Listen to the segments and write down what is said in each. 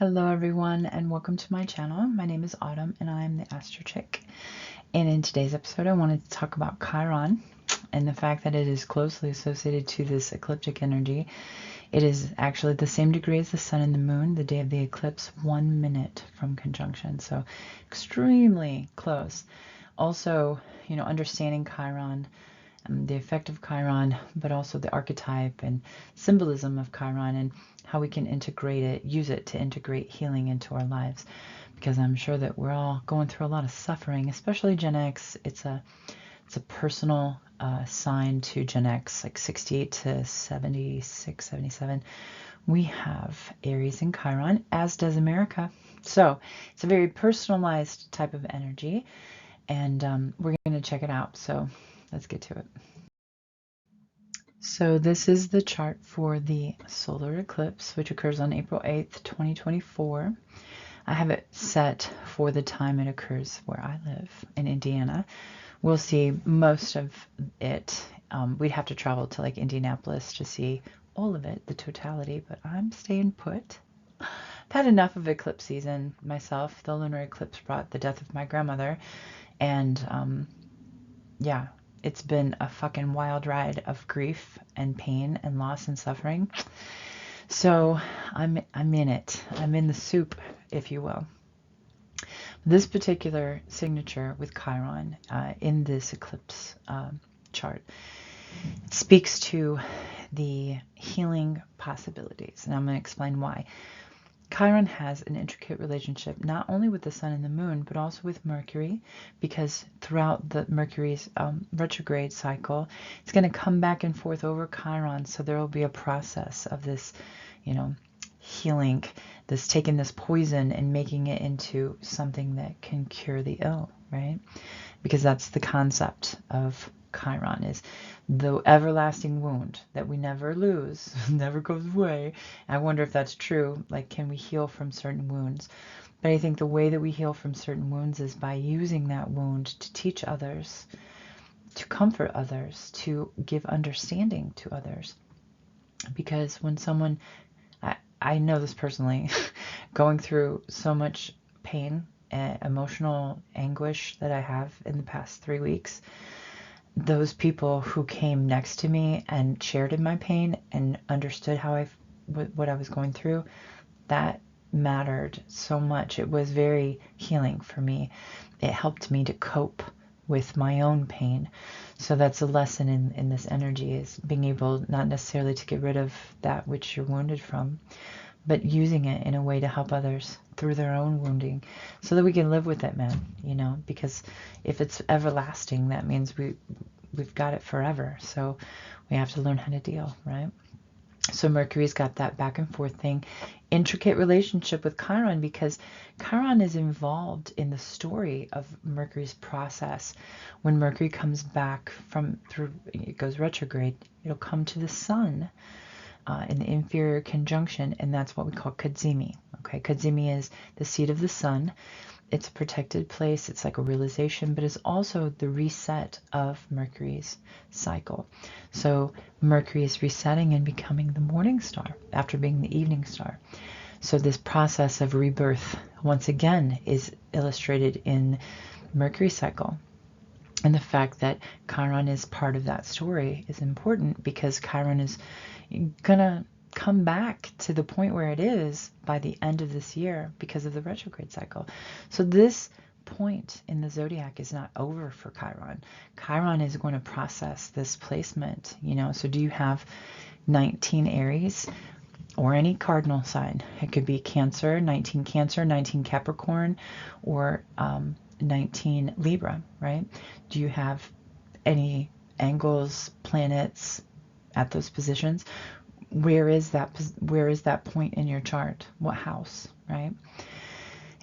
Hello everyone and welcome to my channel. My name is Autumn and I'm the Astro Chick. And in today's episode I wanted to talk about Chiron and the fact that it is closely associated to this ecliptic energy. It is actually the same degree as the sun and the moon, the day of the eclipse, 1 minute from conjunction. So extremely close. Also, understanding Chiron, the effect of Chiron, but also the archetype and symbolism of Chiron and how we can integrate it, use it to integrate healing into our lives. Because I'm sure that we're all going through a lot of suffering, especially Gen X. It's a personal sign to Gen X, like 68 to 76, 77. We have Aries and Chiron, as does America. So it's a very personalized type of energy, and we're going to check it out. So let's get to it. So this is the chart for the solar eclipse, which occurs on April 8th, 2024. I have it set for the time it occurs where I live in Indiana. We'll see most of it. We'd have to travel to like Indianapolis to see all of it, the totality, but I'm staying put. I've had enough of eclipse season myself. The lunar eclipse brought the death of my grandmother, and yeah, it's been a fucking wild ride of grief and pain and loss and suffering. So I'm in it. I'm in the soup, if you will. This particular signature with Chiron in this eclipse chart speaks to the healing possibilities, and I'm going to explain why. Chiron has an intricate relationship not only with the sun and the moon, but also with Mercury, because throughout the Mercury's retrograde cycle, it's going to come back and forth over Chiron. So there will be a process of this, healing, this taking this poison and making it into something that can cure the ill, right? Because that's the concept of Chiron, is the everlasting wound that we never lose, never goes away. I wonder if that's true. Like, can we heal from certain wounds? But I think the way that we heal from certain wounds is by using that wound to teach others, to comfort others, to give understanding to others. Because when someone, I know this personally, going through so much pain, emotional anguish that I have in the past 3 weeks, those people who came next to me and shared in my pain and understood what I was going through, that mattered so much. It was very healing for me. It helped me to cope with my own pain. So that's a lesson in this energy, is being able not necessarily to get rid of that which you're wounded from, but using it in a way to help others through their own wounding so that we can live with it, man, because if it's everlasting, that means we've got it forever. So we have to learn how to deal, right? So Mercury's got that back and forth thing, intricate relationship with Chiron, because Chiron is involved in the story of Mercury's process. When Mercury comes back it goes retrograde, it'll come to the sun in the inferior conjunction, and that's what we call Kadzimi. Okay, Kadzimi is the seat of the sun. It's a protected place. It's like a realization, but it's also the reset of Mercury's cycle. So Mercury is resetting and becoming the morning star after being the evening star. So this process of rebirth, once again, is illustrated in Mercury cycle. And the fact that Chiron is part of that story is important, because Chiron is gonna come back to the point where it is by the end of this year because of the retrograde cycle. So this point in the zodiac is not over for Chiron. Chiron is going to process this placement, So do you have 19 Aries or any cardinal sign? It could be Cancer, 19 Capricorn, or 19 Libra, right? Do you have any angles, planets at those positions? Where is that point in your chart? What house, right?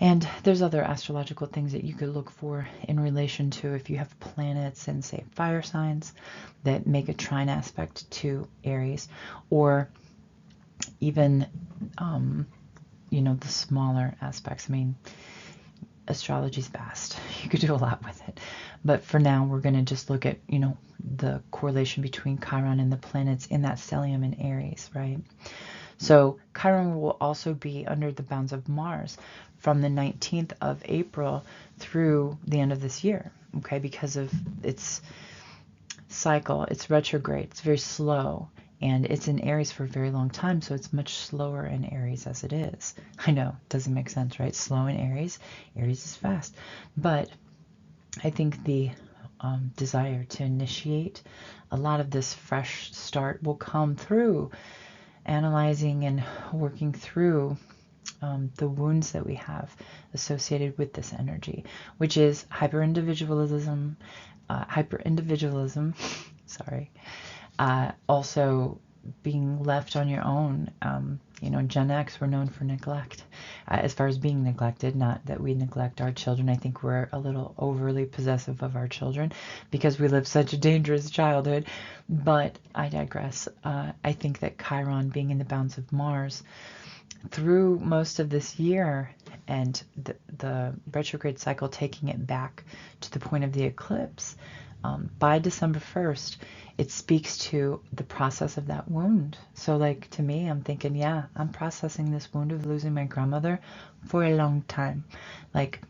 And there's other astrological things that you could look for in relation to if you have planets in, say, fire signs that make a trine aspect to Aries, or even the smaller aspects. I mean, astrology's vast. You could do a lot with it. But for now, we're going to just look at, the correlation between Chiron and the planets in that stellium in Aries, right? So Chiron will also be under the bounds of Mars from the 19th of April through the end of this year, okay, because of its cycle. It's retrograde. It's very slow. And it's in Aries for a very long time, so it's much slower in Aries as it is. I know, doesn't make sense, right? Slow in Aries. Aries is fast. But I think the desire to initiate a lot of this fresh start will come through analyzing and working through the wounds that we have associated with this energy, which is hyper-individualism, sorry, also being left on your own. You know, Gen X, we're known for neglect. As far as being neglected, not that we neglect our children. I think we're a little overly possessive of our children because we live such a dangerous childhood. But I digress. I think that Chiron being in the bounds of Mars through most of this year and the retrograde cycle taking it back to the point of the eclipse, by December 1st, it speaks to the process of that wound. So like to me, I'm thinking, yeah, I'm processing this wound of losing my grandmother for a long time. Like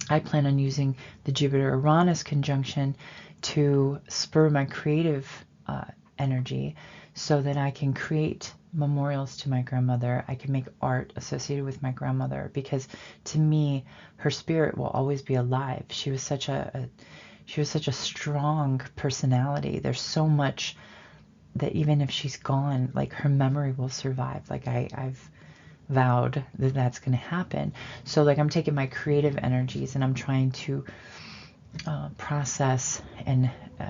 I plan on using the Jupiter-Uranus conjunction to spur my creative energy so that I can create memorials to my grandmother. I can make art associated with my grandmother because to me, her spirit will always be alive. She was such a strong personality. There's so much that even if she's gone, like her memory will survive. Like I've vowed that that's going to happen. So like I'm taking my creative energies and I'm trying to process and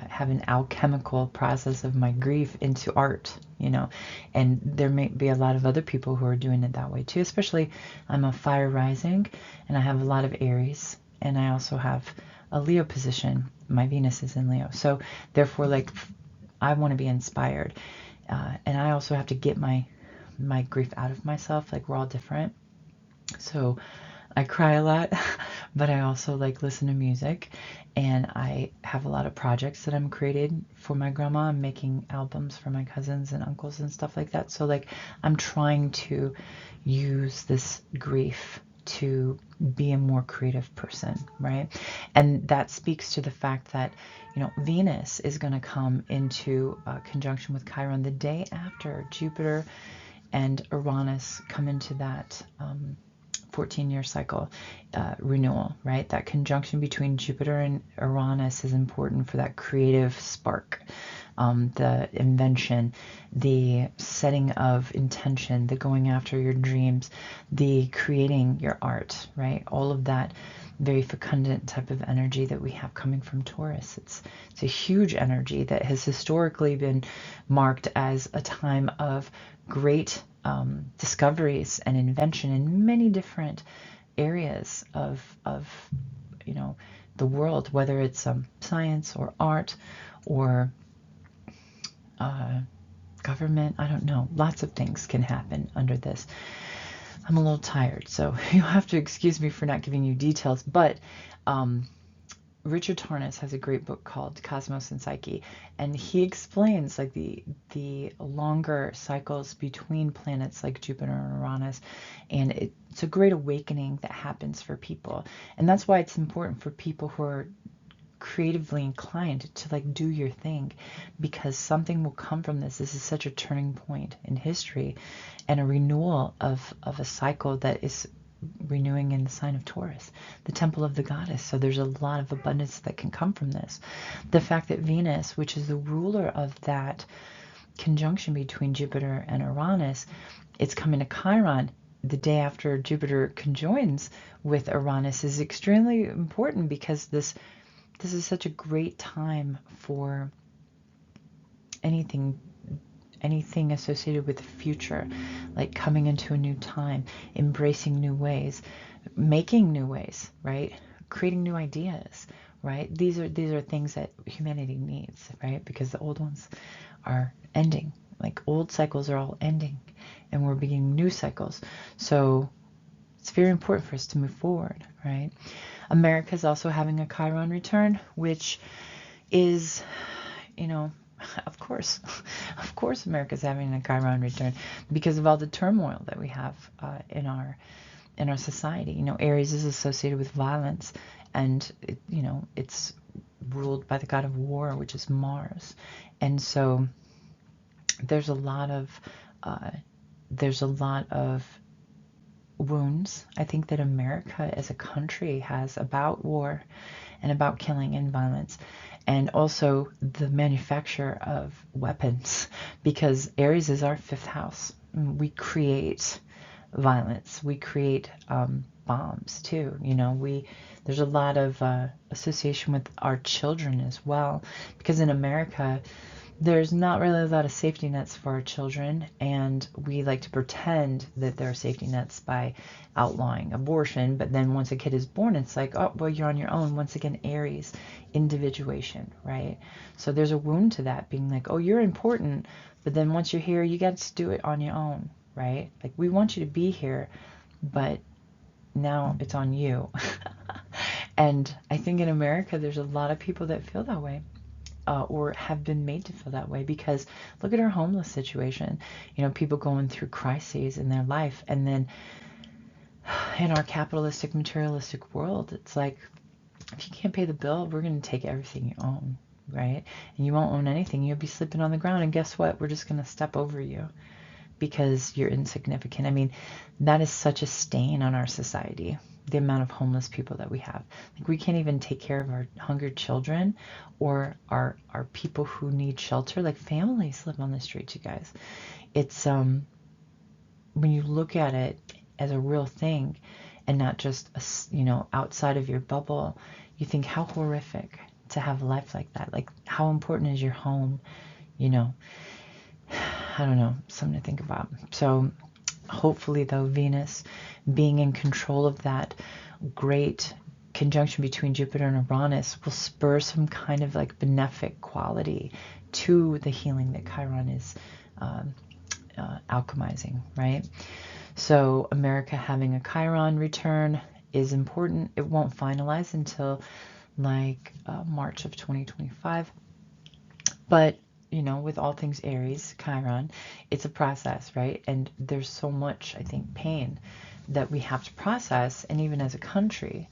have an alchemical process of my grief into art, you know. And there may be a lot of other people who are doing it that way too, especially I'm a fire rising and I have a lot of Aries and I also have a Leo position. My Venus is in Leo. So therefore, like, I want to be inspired. And I also have to get my grief out of myself. Like, we're all different. So I cry a lot, but I also like listen to music. And I have a lot of projects that I'm creating for my grandma. I'm making albums for my cousins and uncles and stuff like that. So like, I'm trying to use this grief to be a more creative person, right? And that speaks to the fact that, you know, Venus is going to come into conjunction with Chiron the day after Jupiter and Uranus come into that 14-year cycle renewal, right? That conjunction between Jupiter and Uranus is important for that creative spark, the invention, the setting of intention, the going after your dreams, the creating your art, right? All of that very fecundant type of energy that we have coming from Taurus. It's a huge energy that has historically been marked as a time of great discoveries and invention in many different areas of you know, the world, whether it's science or art or government. I don't know. Lots of things can happen under this. I'm a little tired, so you'll have to excuse me for not giving you details, but Richard Tarnas has a great book called Cosmos and Psyche, and he explains like the longer cycles between planets like Jupiter and Uranus, and it's a great awakening that happens for people. And that's why it's important for people who are creatively inclined to like do your thing, because something will come from this. This is such a turning point in history and a renewal of a cycle that is renewing in the sign of Taurus, the temple of the goddess. So there's a lot of abundance that can come from this. The fact that Venus, which is the ruler of that conjunction between Jupiter and Uranus, it's coming to Chiron the day after Jupiter conjoins with Uranus is extremely important, because this is such a great time for anything associated with the future, like coming into a new time, embracing new ways, making new ways, right? Creating new ideas, right? These are things that humanity needs, right? Because the old ones are ending. Like old cycles are all ending and we're beginning new cycles. So it's very important for us to move forward, right? America is also having a Chiron return, which is, you know, Of course, of course, America's having a Chiron return because of all the turmoil that we have in our society. You know, Aries is associated with violence, and it's ruled by the god of war, which is Mars, and so there's a lot of wounds, I think, that America as a country has about war and about killing and violence, and also the manufacture of weapons, because Aries is our 5th house. We create violence. We create bombs too. There's a lot of association with our children as well, because in America there's not really a lot of safety nets for our children, and we like to pretend that there are safety nets by outlawing abortion, but then once a kid is born, it's like, oh, well, you're on your own. Once again, Aries, individuation, right? So there's a wound to that, being like, oh, you're important, but then once you're here, you got to do it on your own, right? Like, we want you to be here, but now it's on you. And I think in America, there's a lot of people that feel that way. Or have been made to feel that way, because look at our homeless situation. People going through crises in their life, and then in our capitalistic, materialistic world, it's like, if you can't pay the bill, we're going to take everything you own, right? And you won't own anything. You'll be sleeping on the ground, and guess what? We're just going to step over you because you're insignificant. I mean, that is such a stain on our society, the amount of homeless people that we have. Like, we can't even take care of our hungry children or our people who need shelter. Like, families live on the streets, you guys. It's when you look at it as a real thing and not just outside of your bubble, you think how horrific to have a life like that. Like, how important is your home? I don't know, something to think about. So hopefully, though, Venus being in control of that great conjunction between Jupiter and Uranus will spur some kind of like benefic quality to the healing that Chiron is alchemizing, right? So America having a Chiron return is important. It won't finalize until like March of 2025. But with all things Aries, Chiron, it's a process, right? And there's so much, I think, pain that we have to process, and even as a country,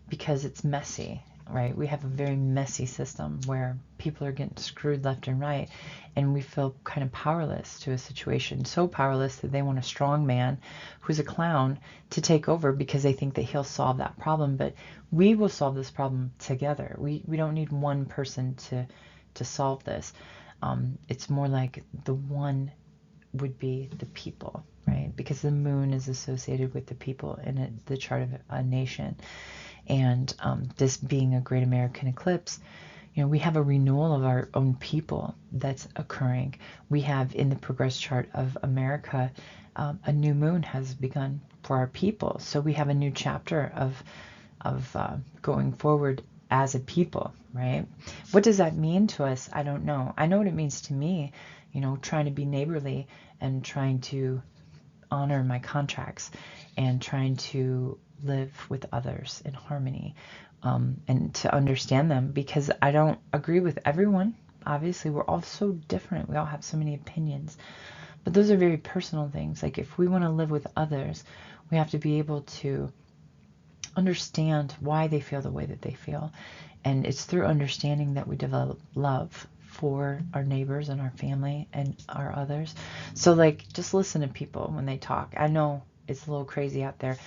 because it's messy, right? We have a very messy system where people are getting screwed left and right, and we feel kind of powerless to a situation, so powerless that they want a strong man who's a clown to take over because they think that he'll solve that problem. But we will solve this problem together. We don't need one person to solve this. It's more like the one would be the people, right? Because the moon is associated with the people in the chart of a nation. And this being a great American eclipse, we have a renewal of our own people that's occurring. We have in the progress chart of America, a new moon has begun for our people. So we have a new chapter of going forward as a people, right? What does that mean to us? I don't know. I know what it means to me, trying to be neighborly and trying to honor my contracts and trying to live with others in harmony, and to understand them, because I don't agree with everyone. Obviously, we're all so different. We all have so many opinions, but those are very personal things. Like, if we want to live with others, we have to be able to understand why they feel the way that they feel. And it's through understanding that we develop love for our neighbors and our family and our others. So, like, just listen to people when they talk. I know it's a little crazy out there,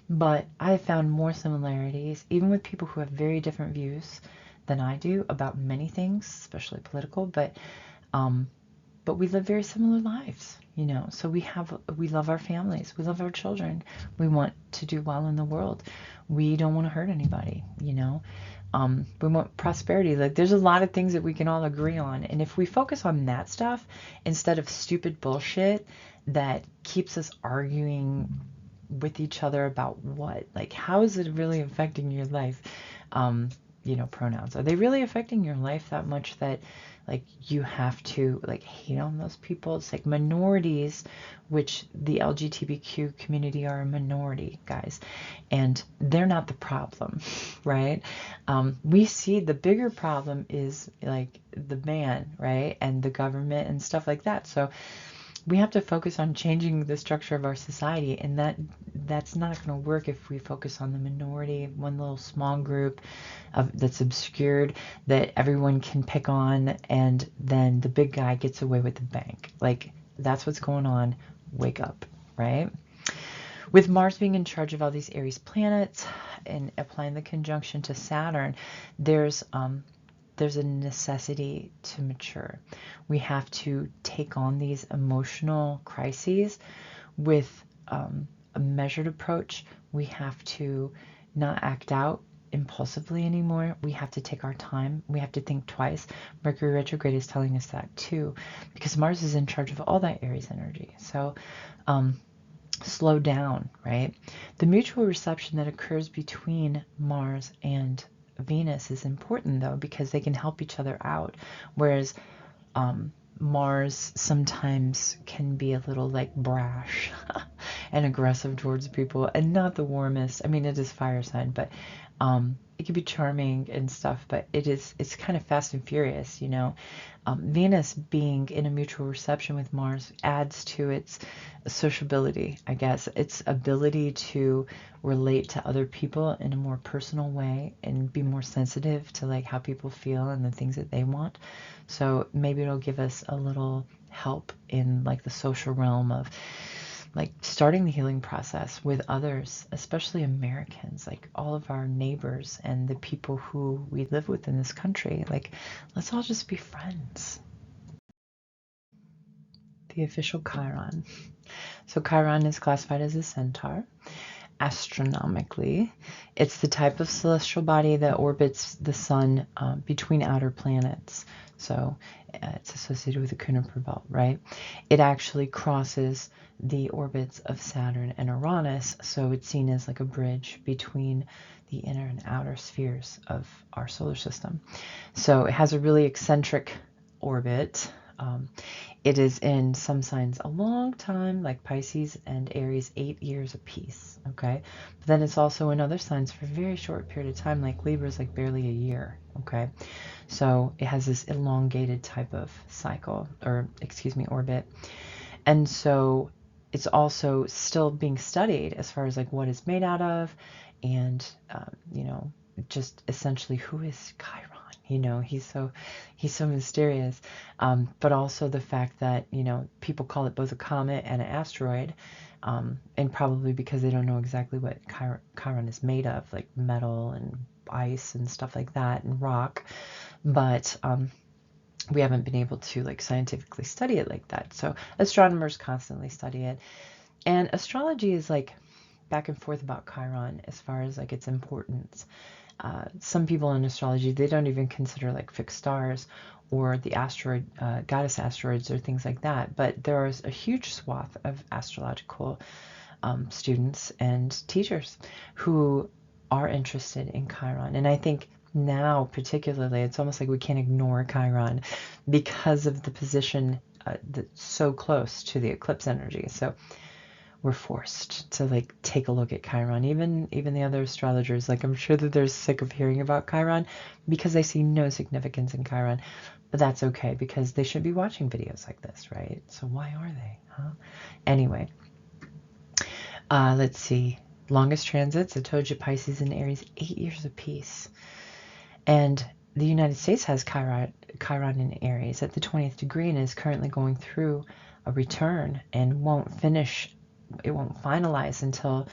but I found more similarities, even with people who have very different views than I do about many things, especially political, but we live very similar lives, so we love our families, we love our children, we want to do well in the world, we don't want to hurt anybody, we want prosperity. Like, there's a lot of things that we can all agree on, and if we focus on that stuff instead of stupid bullshit that keeps us arguing with each other about what, like, how is it really affecting your life, pronouns. Are they really affecting your life that much that like you have to like hate on those people? It's like minorities, which the LGBTQ community are a minority, guys, and they're not the problem, right? We see the bigger problem is like the man, right, and the government and stuff like that. So we have to focus on changing the structure of our society, and that's not going to work if we focus on the minority, one little small group that's obscured that everyone can pick on, and then the big guy gets away with the bank. Like, that's what's going on. Wake up, right? With Mars being in charge of all these Aries planets and applying the conjunction to Saturn, there's a necessity to mature. We have to take on these emotional crises with a measured approach. We have to not act out impulsively anymore. We have to take our time. We have to think twice. Mercury retrograde is telling us that too, because Mars is in charge of all that Aries energy. So slow down, right? The mutual reception that occurs between Mars and Venus is important though, because they can help each other out, whereas Mars sometimes can be a little like brash and aggressive towards people, and not the warmest. I mean, it is fire sign, but it can be charming and stuff, but it's kind of fast and furious, Venus being in a mutual reception with Mars adds to its sociability, I guess, its ability to relate to other people in a more personal way and be more sensitive to like how people feel and the things that they want. So maybe it'll give us a little help in like the social realm of like starting the healing process with others, especially Americans, like all of our neighbors and the people who we live with in this country. Like, let's all just be friends. The official Chiron. So Chiron is classified as a centaur. Astronomically, it's the type of celestial body that orbits the sun between outer planets. So it's associated with the Kuiper belt, right? It actually crosses the orbits of Saturn and Uranus, so it's seen as like a bridge between the inner and outer spheres of our solar system. So it has a really eccentric orbit. It is in some signs a long time, like Pisces and Aries, 8 years apiece, okay? But then it's also in other signs for a very short period of time, like Libra is like barely a year, okay? So it has this elongated type of cycle, or excuse me, orbit. And so it's also still being studied as far as like what it's made out of, and, just essentially who is Chiron? He's so mysterious, but also the fact that people call it both a comet and an asteroid, and probably because they don't know exactly what Chiron is made of, like metal and ice and stuff like that, and rock, but we haven't been able to like scientifically study it like that. So astronomers constantly study it, and astrology is like back and forth about Chiron as far as like its importance. Some people in astrology, they don't even consider like fixed stars or the asteroid, goddess asteroids or things like that. But there is a huge swath of astrological students and teachers who are interested in Chiron. And I think now particularly, it's almost like we can't ignore Chiron because of the position that's so close to the eclipse energy. So we're forced to like take a look at Chiron. Even the other astrologers, like I'm sure that they're sick of hearing about Chiron because they see no significance in Chiron. But that's okay, because they should be watching videos like this, right? So why are they, huh? Anyway, let's see. Longest transits, I told you, Pisces and Aries, 8 years apiece. And the United States has Chiron in Aries at the 20th degree and is currently going through a return and won't finalize until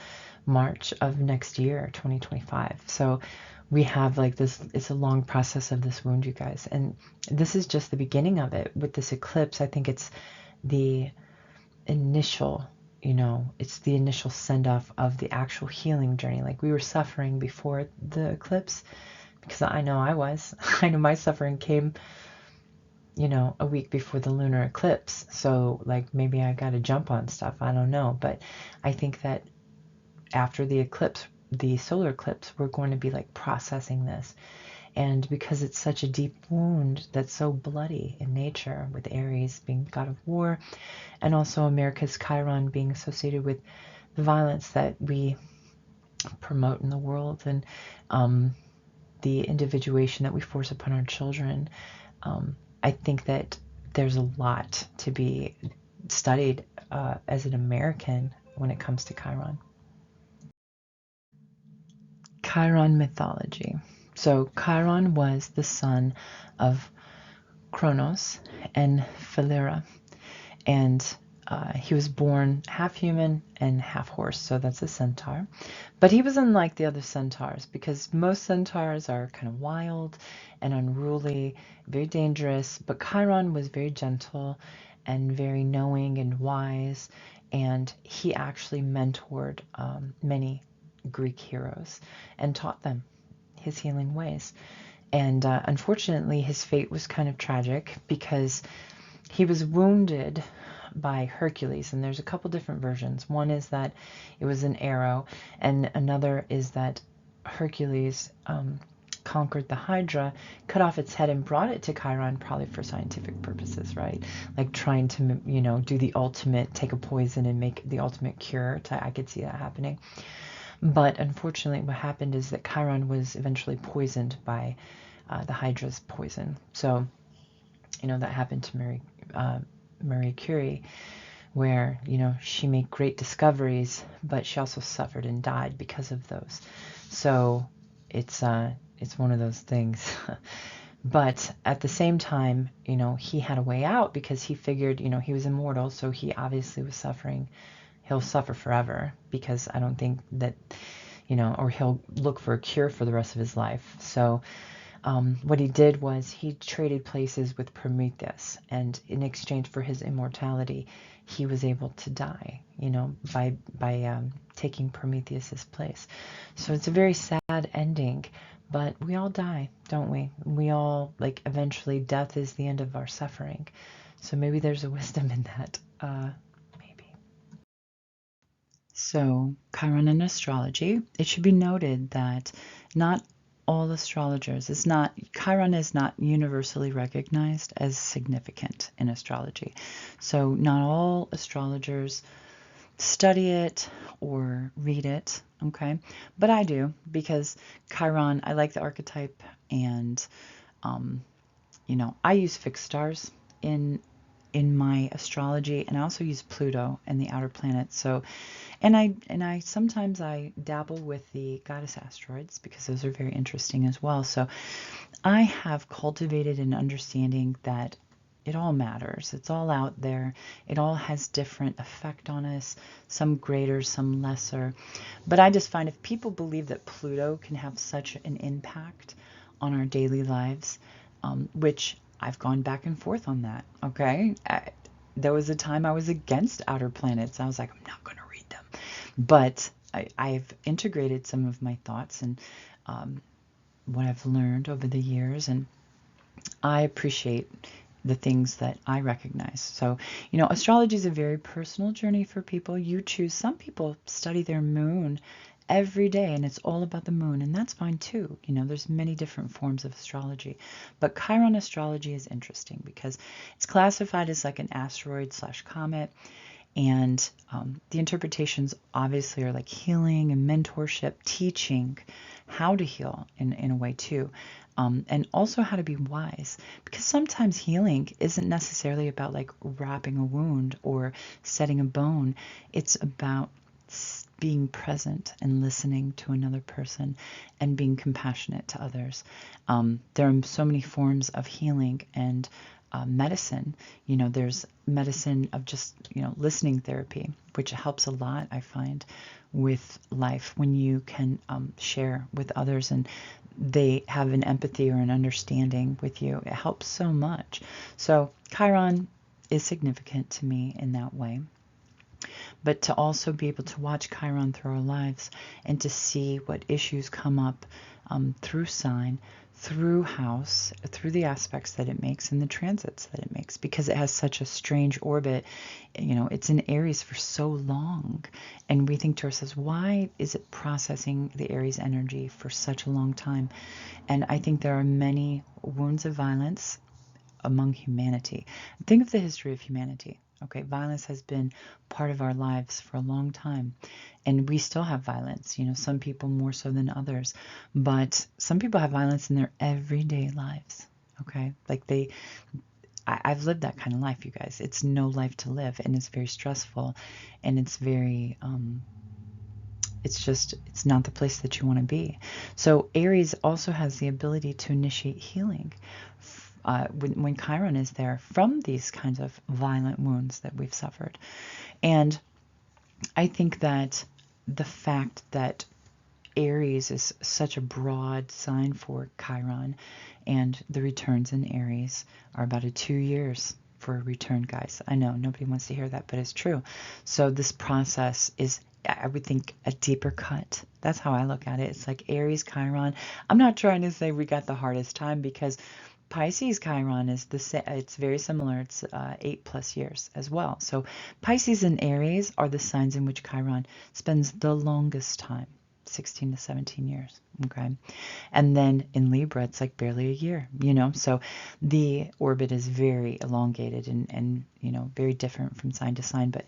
March of next year, 2025. So we have like this, it's a long process of this wound, you guys. And this is just the beginning of it. With this eclipse, I think it's the initial, it's the initial send-off of the actual healing journey. Like we were suffering before the eclipse, because I know I was. I know my suffering came a week before the lunar eclipse. So like maybe I got to jump on stuff. I don't know. But I think that after the eclipse, the solar eclipse, we're going to be like processing this. And because it's such a deep wound that's so bloody in nature, with Aries being god of war, and also America's Chiron being associated with the violence that we promote in the world, and the individuation that we force upon our children, I think that there's a lot to be studied as an American when it comes to Chiron. Chiron mythology. So Chiron was the son of Kronos and Philyra, and he was born half human and half horse, so that's a centaur. But he was unlike the other centaurs, because most centaurs are kind of wild and unruly, very dangerous, but Chiron was very gentle and very knowing and wise, and he actually mentored many Greek heroes and taught them his healing ways. And unfortunately, his fate was kind of tragic, because he was wounded by Hercules, and there's a couple different versions. One is that it was an arrow, and another is that Hercules conquered the Hydra, cut off its head, and brought it to Chiron, probably for scientific purposes, right? Like trying to, do the ultimate, take a poison and make the ultimate cure. I could see that happening. But unfortunately, what happened is that Chiron was eventually poisoned by the Hydra's poison. So, that happened to Marie Curie, where, she made great discoveries, but she also suffered and died because of those. So it's one of those things. But at the same time, he had a way out, because he figured, he was immortal, so he obviously was suffering. He'll suffer forever, because I don't think that, or he'll look for a cure for the rest of his life. So what he did was he traded places with Prometheus, and in exchange for his immortality, he was able to die, by taking Prometheus's place. So it's a very sad ending, but we all die, don't we? We all, eventually death is the end of our suffering. So maybe there's a wisdom in that, maybe. So Chiron in astrology, it should be noted that not all astrologers Chiron is not universally recognized as significant in astrology. So not all astrologers study it or read it, okay? But I do, because Chiron, I like the archetype, and I use fixed stars in my astrology, and I also use Pluto and the outer planets. So and I sometimes I dabble with the goddess asteroids, because those are very interesting as well. So I have cultivated an understanding that it all matters. It's all out there. It all has different effect on us, some greater, some lesser. But I just find, if people believe that Pluto can have such an impact on our daily lives, which I've gone back and forth on that, okay? There was a time I was against outer planets. I was like, I'm not going to read them. But I've integrated some of my thoughts and what I've learned over the years, and I appreciate the things that I recognize. So, astrology is a very personal journey for people. You choose. Some people study their moon every day, and it's all about the moon, and that's fine too. There's many different forms of astrology, but Chiron astrology is interesting because it's classified as like an asteroid/comet, and the interpretations obviously are like healing and mentorship, teaching how to heal in a way too, and also how to be wise, because sometimes healing isn't necessarily about like wrapping a wound or setting a bone. It's about being present and listening to another person and being compassionate to others. There are so many forms of healing and medicine. There's medicine of just, listening therapy, which helps a lot, I find, with life, when you can share with others and they have an empathy or an understanding with you. It helps so much. So Chiron is significant to me in that way. But to also be able to watch Chiron through our lives and to see what issues come up through sign, through the aspects that it makes and the transits that it makes, because it has such a strange orbit. It's in Aries for so long, and we think to ourselves, why is it processing the Aries energy for such a long time? And I think there are many wounds of violence among humanity. Think of the history of humanity. Okay, violence has been part of our lives for a long time, and we still have violence. Some people more so than others, but some people have violence in their everyday lives. Okay, like I've lived that kind of life, you guys. It's no life to live, and it's very stressful, and it's very it's not the place that you want to be. So Aries also has the ability to initiate healing when Chiron is there from these kinds of violent wounds that we've suffered. And I think that the fact that Aries is such a broad sign for Chiron, and the returns in Aries are about 2 years for a return, guys. I know nobody wants to hear that, but it's true. So this process is, I would think, a deeper cut. That's how I look at it. It's like Aries, Chiron. I'm not trying to say we got the hardest time, because Pisces Chiron is it's very similar. It's 8+ years as well. So Pisces and Aries are the signs in which Chiron spends the longest time, 16 to 17 years. Okay. And then in Libra, it's like barely a year, so the orbit is very elongated and very different from sign to sign. But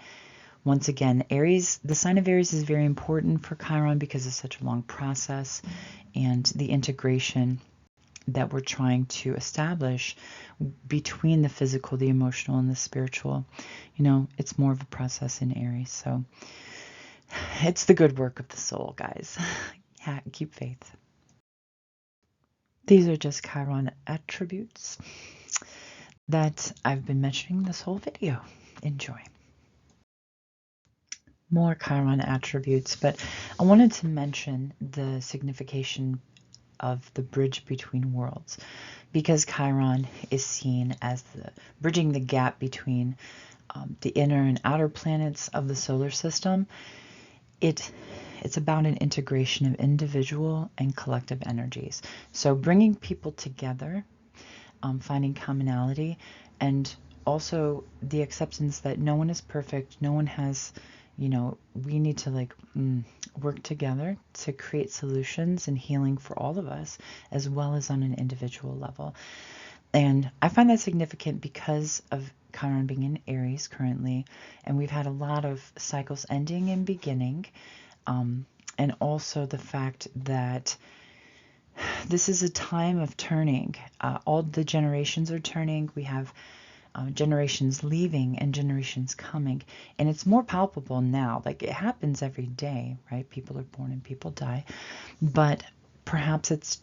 once again, Aries, the sign of Aries is very important for Chiron because it's such a long process, and the integration that we're trying to establish between the physical, the emotional, and the spiritual, it's more of a process in Aries. So it's the good work of the soul, guys. Yeah, keep faith. These are just Chiron attributes that I've been mentioning this whole video. Enjoy. More Chiron attributes, but I wanted to mention the signification of the bridge between worlds, because Chiron is seen as bridging the gap between the inner and outer planets of the solar system. It's about an integration of individual and collective energies. So bringing people together, finding commonality, and also the acceptance that no one is perfect. No one has, we need to work together to create solutions and healing for all of us, as well as on an individual level. And I find that significant because of Chiron being in Aries currently, and we've had a lot of cycles ending and beginning, and also the fact that this is a time of turning. All the generations are turning. We have generations leaving and generations coming, and it's more palpable now. Like, it happens every day, right? People are born and people die, but perhaps it's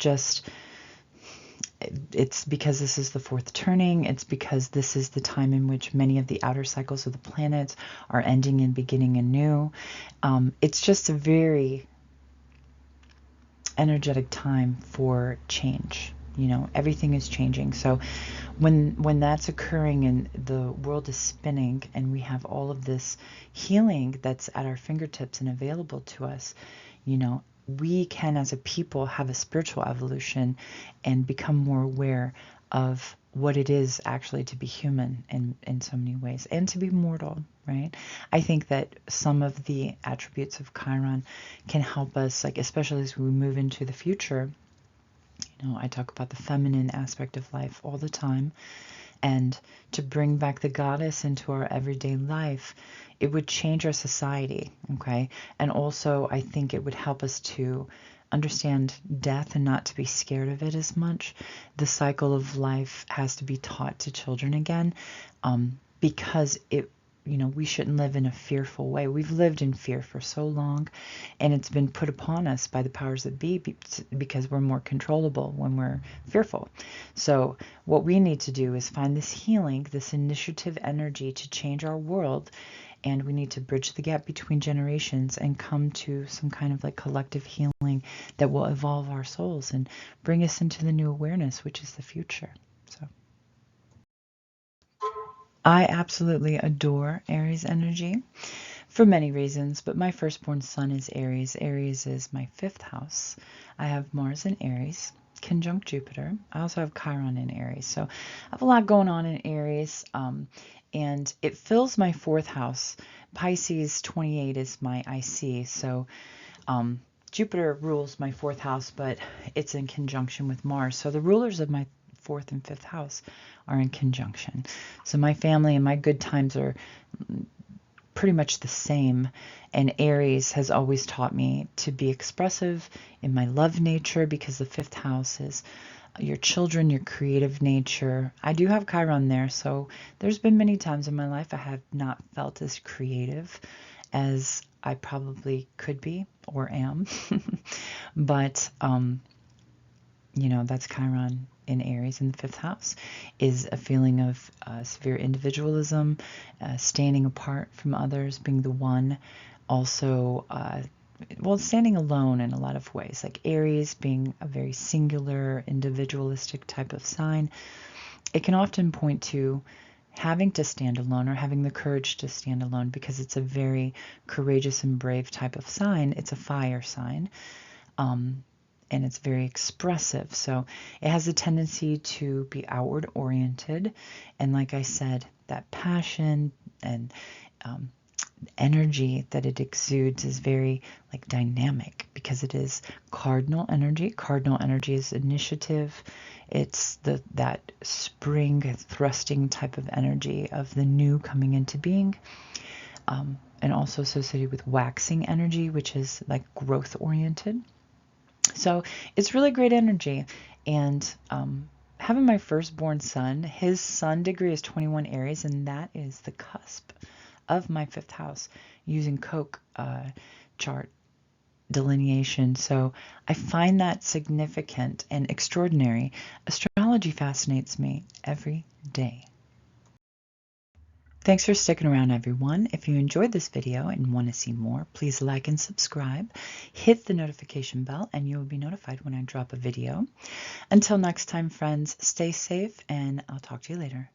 because this is the fourth turning. It's because this is the time in which many of the outer cycles of the planets are ending and beginning anew. It's just a very energetic time for change. Everything is changing. So when that's occurring and the world is spinning and we have all of this healing that's at our fingertips and available to us, we can, as a people, have a spiritual evolution and become more aware of what it is actually to be human in so many ways, and to be mortal, right? I think that some of the attributes of Chiron can help us, especially as we move into the future. I talk about the feminine aspect of life all the time, and to bring back the goddess into our everyday life, it would change our society, okay? And also, I think it would help us to understand death and not to be scared of it as much. The cycle of life has to be taught to children again, because we shouldn't live in a fearful way. We've lived in fear for so long, and it's been put upon us by the powers that be because we're more controllable when we're fearful. So what we need to do is find this healing, this initiative energy to change our world, and we need to bridge the gap between generations and come to some kind of collective healing that will evolve our souls and bring us into the new awareness, which is the future. So I absolutely adore Aries energy for many reasons, but my firstborn son is Aries. Aries is my 5th house. I have Mars in Aries, conjunct Jupiter. I also have Chiron in Aries. So I have a lot going on in Aries, and it fills my 4th house. Pisces 28 is my IC. So Jupiter rules my 4th house, but it's in conjunction with Mars. So the rulers of my 4th and 5th house are in conjunction. So my family and my good times are pretty much the same. And Aries has always taught me to be expressive in my love nature, because the 5th house is your children, your creative nature. I do have Chiron there, so there's been many times in my life I have not felt as creative as I probably could be or am. But you know, that's Chiron in Aries in the 5th house, is a feeling of severe individualism, standing apart from others, being the one. Also, well, standing alone in a lot of ways, like Aries being a very singular, individualistic type of sign. It can often point to having to stand alone, or having the courage to stand alone, because it's a very courageous and brave type of sign. It's a fire sign. And it's very expressive. So it has a tendency to be outward oriented. And like I said, that passion and energy that it exudes is very like dynamic, because it is cardinal energy. Cardinal energy is initiative. It's that spring thrusting type of energy of the new coming into being. And also associated with waxing energy, which is like growth oriented. So it's really great energy. And having my firstborn son, his sun degree is 21 Aries, and that is the cusp of my 5th house using Koch chart delineation. So I find that significant and extraordinary. Astrology fascinates me every day. Thanks for sticking around, everyone. If you enjoyed this video and want to see more, please like and subscribe. Hit the notification bell and you will be notified when I drop a video. Until next time, friends, stay safe, and I'll talk to you later.